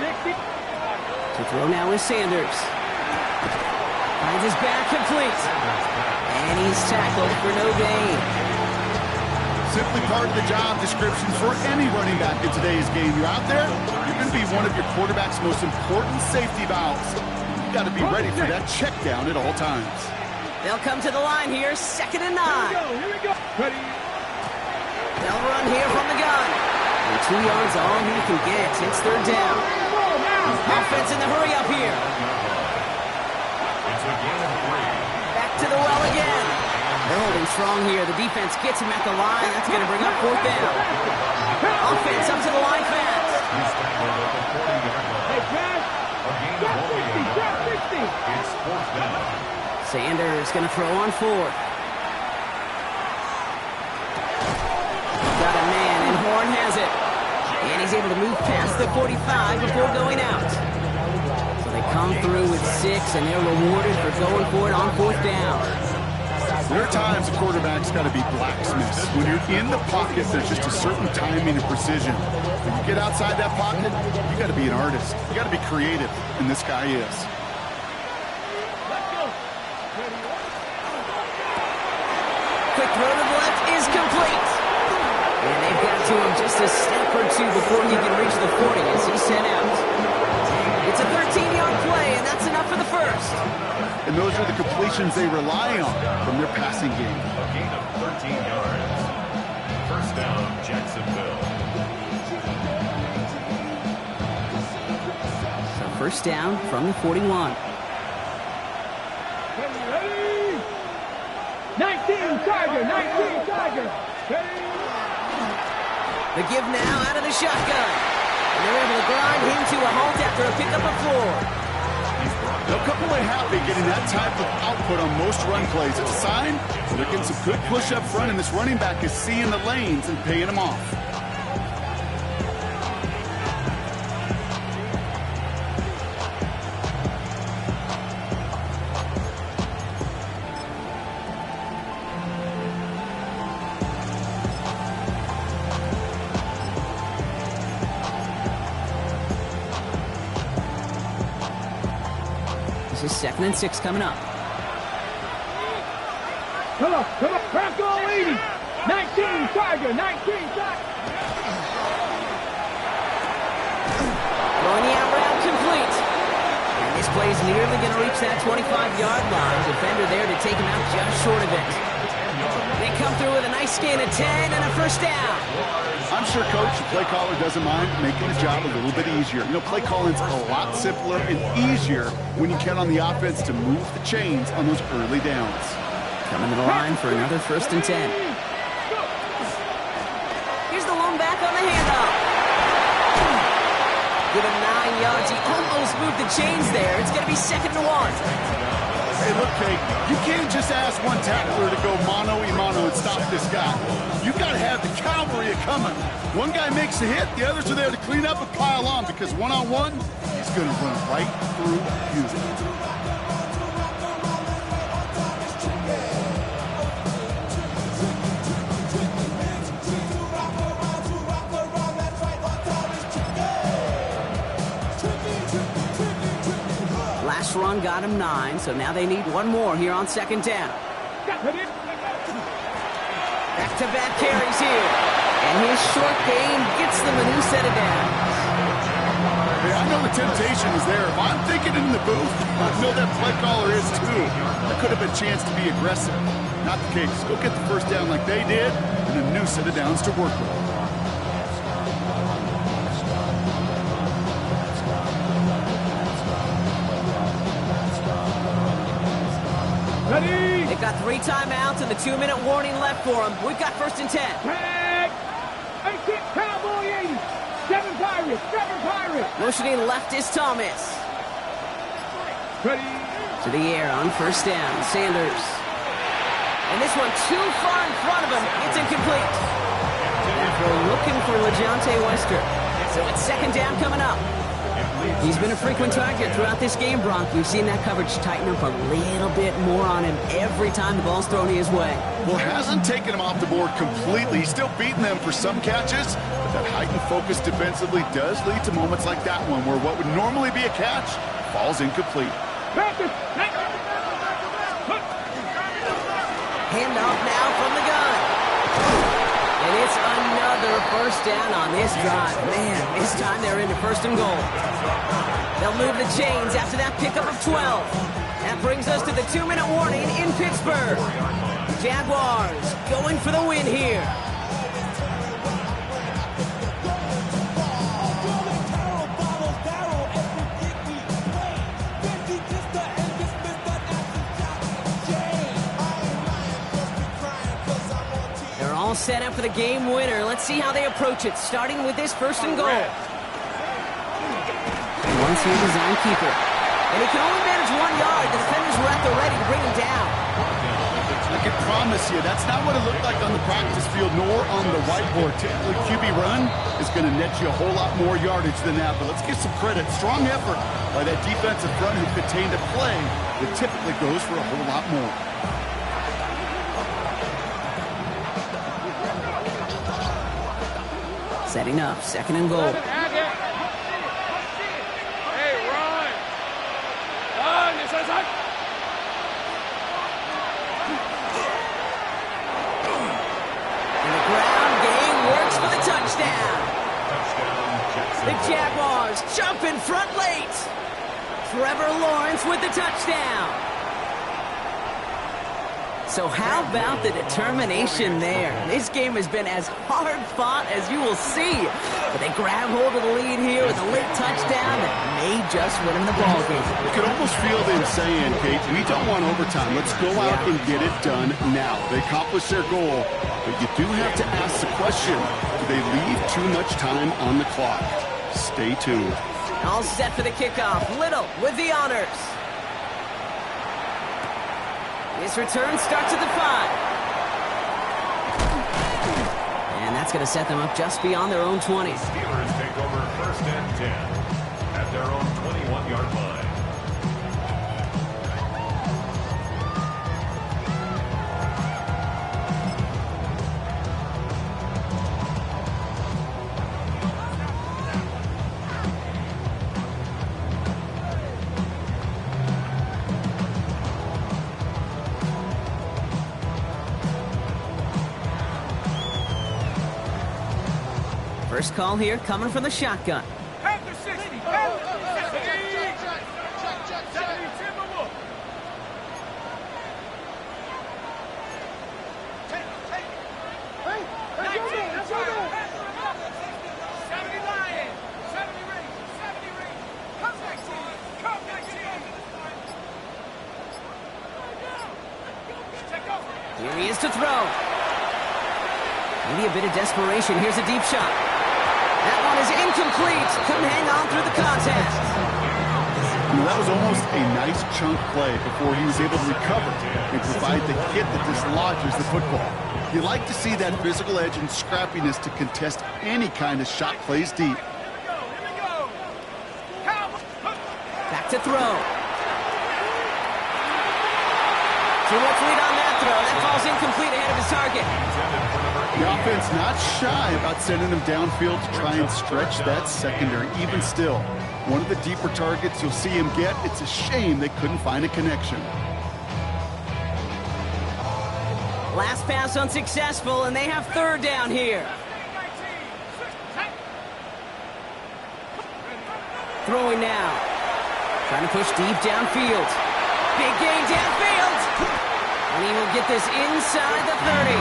60. To throw now is Sanders. Finds his back complete. And he's tackled for no gain. Simply part of the job description for any running back in today's game. You're out there, you're going to be one of your quarterback's most important safety valves. You've got to be ready for that check down at all times. They'll come to the line here, 2nd and 9. Here we go. Ready. They'll run here from the gun. And 2 yards all he can get. It's 3rd down. Offense in the hurry up here. It's a gain of 3. Back to the well again. They're holding strong here. The defense gets him at the line. That's going to bring up 4th down. Offense up to the line fast. He's tackled at the 40-yard line. Hey, Josh. A gain of only 8 yards. It's 4th down. Sanders going to throw on 4th. Got a man, and Horn has it. And he's able to move past the 45 before going out. So they come through with 6, and they're rewarded for going for it on 4th down. There are times a quarterback's got to be blacksmiths. When you're in the pocket, there's just a certain timing and precision. When you get outside that pocket, you got to be an artist. You got to be creative, and this guy is. Quick throw to the left is complete. And they've got to him just a step or two before he can reach the 40 as he's sent out. It's a 13-yard play, and that's enough for the first. And those are the completions they rely on from their passing game. A gain of 13 yards. First down, Jacksonville. So first down from the 41. 19 Tiger, 19 Tiger. The give now out of the shotgun. And they're able to grind him to a halt after a pickup of 4. They'll come away happy getting that type of output on most run plays. It's a sign that they're getting some good push up front, and this running back is seeing the lanes and paying them off. This is 2nd and 6 coming up. Come on, Bronco 80. 19 Tiger, 19 Tiger. Throwing the out route complete. And this play is nearly going to reach that 25-yard line. Defender there to take him out just short of it. They come through with a nice gain of 10 and a first down. I'm sure, Coach, the play caller doesn't mind making the job a little bit easier. You know, play calling's a lot simpler and easier when you count on the offense to move the chains on those early downs. Coming to the line for another 1st and 10. Here's the lone back on the handoff. Give him 9 yards. He almost moved the chains there. It's going to be 2nd and 1. Hey, look, Kate, you can't just ask one tackler to go mano-a-mano and stop this guy. You got to have the cavalry coming. One guy makes a hit, the others are there to clean up and pile on, because one-on-one, he's going to run right through you. Last run got him 9, so now they need one more here on 2nd down. Back-to-back carries here. And his short game gets them a new set of downs. Hey, I know the temptation is there. If I'm thinking in the booth, I know that play caller is too. That could have been a chance to be aggressive. Not the case. Go get the first down like they did, and a new set of downs to work with. Ready? They've got 3 timeouts and the 2-minute warning left for them. We've got 1st and 10. Tag. 18 Cowboy 80. 7 Pirates, 7 Pirates. Motioning left is Thomas. Ready? To the air on 1st down, Sanders. And this one too far in front of him. It's incomplete. After looking for LeJontay Wester. So it's 2nd down coming up. He's been a frequent target throughout this game, Bronk. We've seen that coverage tighten up a little bit more on him every time the ball's thrown his way. Well, hasn't taken him off the board completely. He's still beating them for some catches, but that heightened focus defensively does lead to moments like that one where what would normally be a catch falls incomplete. Handoff now from the gun. And it's another first down on this drive. Man, this time they're into 1st and goal. They'll move the chains after that pickup of 12. That brings us to the 2-minute warning in Pittsburgh. Jaguars going for the win here. All set up for the game winner. Let's see how they approach it, starting with this 1st and goal. Once here, design keeper. And he can only manage 1 yard. The defenders were at the ready to bring him down. I can promise you that's not what it looked like on the practice field nor on the whiteboard. Typically, QB run is going to net you a whole lot more yardage than that. But let's give some credit. Strong effort by that defensive front who contained a play that typically goes for a whole lot more. Setting up, 2nd and goal. The Jaguars jump in front late. Trevor Lawrence with the touchdown. So how about the determination there? This game has been as hard fought as you will see. But they grab hold of the lead here with a late touchdown that may just win them the ballgame. You could almost feel them saying, Kate, we don't want overtime. Let's go out and get it done now. They accomplished their goal, but you do have to ask the question, do they leave too much time on the clock? Stay tuned. All set for the kickoff. Little with the honors. This return starts at the 5. And that's going to set them up just beyond their own 20. Steelers take over 1st and 10 at their own 21-yard line. First call here coming from the shotgun. After 60. Here he is to throw. Maybe a bit of desperation. Here's a deep shot. That one is incomplete. Couldn't hang on through the contest. That was almost a nice chunk play before he was able to recover and provide the hit that dislodges the football. You like to see that physical edge and scrappiness to contest any kind of shot plays deep. Back to throw. Too much lead on that throw. That falls incomplete ahead of his target. The offense not shy about sending them downfield to try and stretch that secondary. Even still, one of the deeper targets you'll see him get. It's a shame they couldn't find a connection. Last pass unsuccessful, and they have 3rd down here. Throwing now. Trying to push deep downfield. Big gain downfield. And he will get this inside the 30.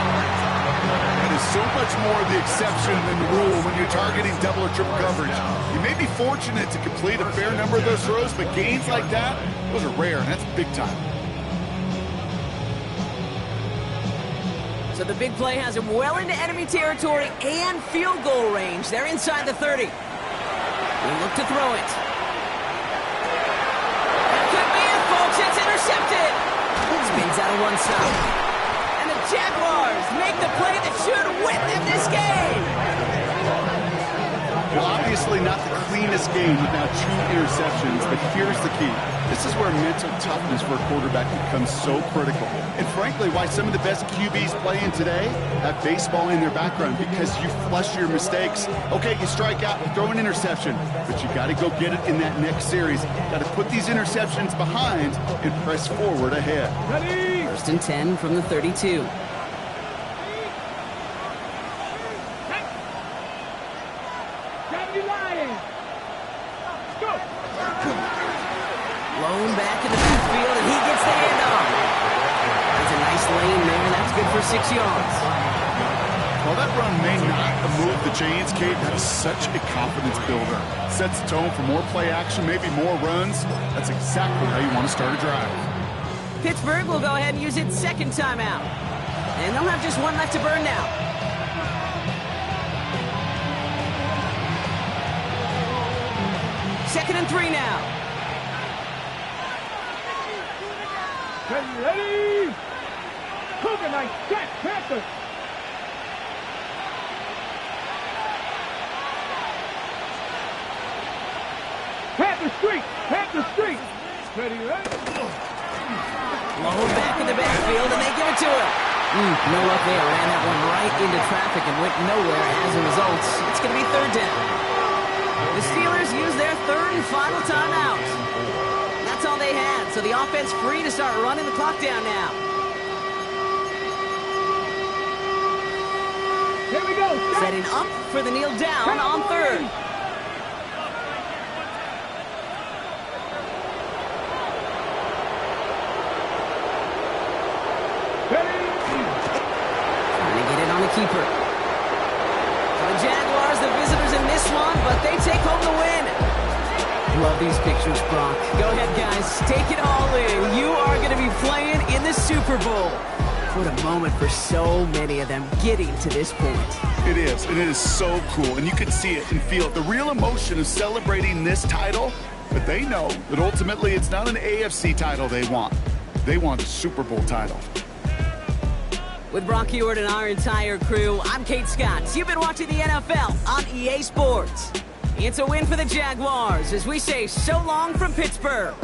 That is so much more the exception than the rule when you're targeting double or triple coverage. You may be fortunate to complete a fair number of those throws, but gains like that, those are rare, and that's big time. So the big play has him well into enemy territory and field goal range. They're inside the 30. They look to throw it. That could be it, folks. It's intercepted. Spins out of one stop. And the Jaguars make the play that should win them this game. Well, obviously not the cleanest game without 2 interceptions, but here's the key. This is where mental toughness for a quarterback becomes so critical. And frankly, why some of the best QBs playing today have baseball in their background, because you flush your mistakes. Okay, you strike out, you throw an interception, but you got to go get it in that next series. Got to put these interceptions behind and press forward ahead. Ready? 1st and 10 from the 32. Blown back in the field, and he gets the handoff. That's a nice lane there. That's good for 6 yards. While that run may not have moved the chains, Kate, that is such a confidence builder. Sets the tone for more play action, maybe more runs. That's exactly how you want to start a drive. Pittsburgh will go ahead and use its 2nd timeout. And they'll have just 1 left to burn now. Second and 3 now. Ready? Cougar, nice catch, Panther. Panther Street. Ready, right? Low back in the backfield, and they give it to him. No luck there. Ran that one right into traffic and went nowhere as a result. It's going to be third down. The Steelers use their third and final timeout. That's all they had, so the offense free to start running the clock down now. Here we go. Setting up for the kneel down on third. Trying to get it on the keeper. For the Jaguars, the visitors in this one, but they take home the win. Love these pictures, Brock. Go ahead, guys. Take it all in. You are going to be playing in the Super Bowl. What a moment for so many of them getting to this point. It is, and it is so cool, and you can see it and feel it. The real emotion of celebrating this title, but they know that ultimately it's not an AFC title they want. They want a Super Bowl title. With Brock Heward and our entire crew, I'm Kate Scott. You've been watching the NFL on EA Sports. It's a win for the Jaguars as we say so long from Pittsburgh.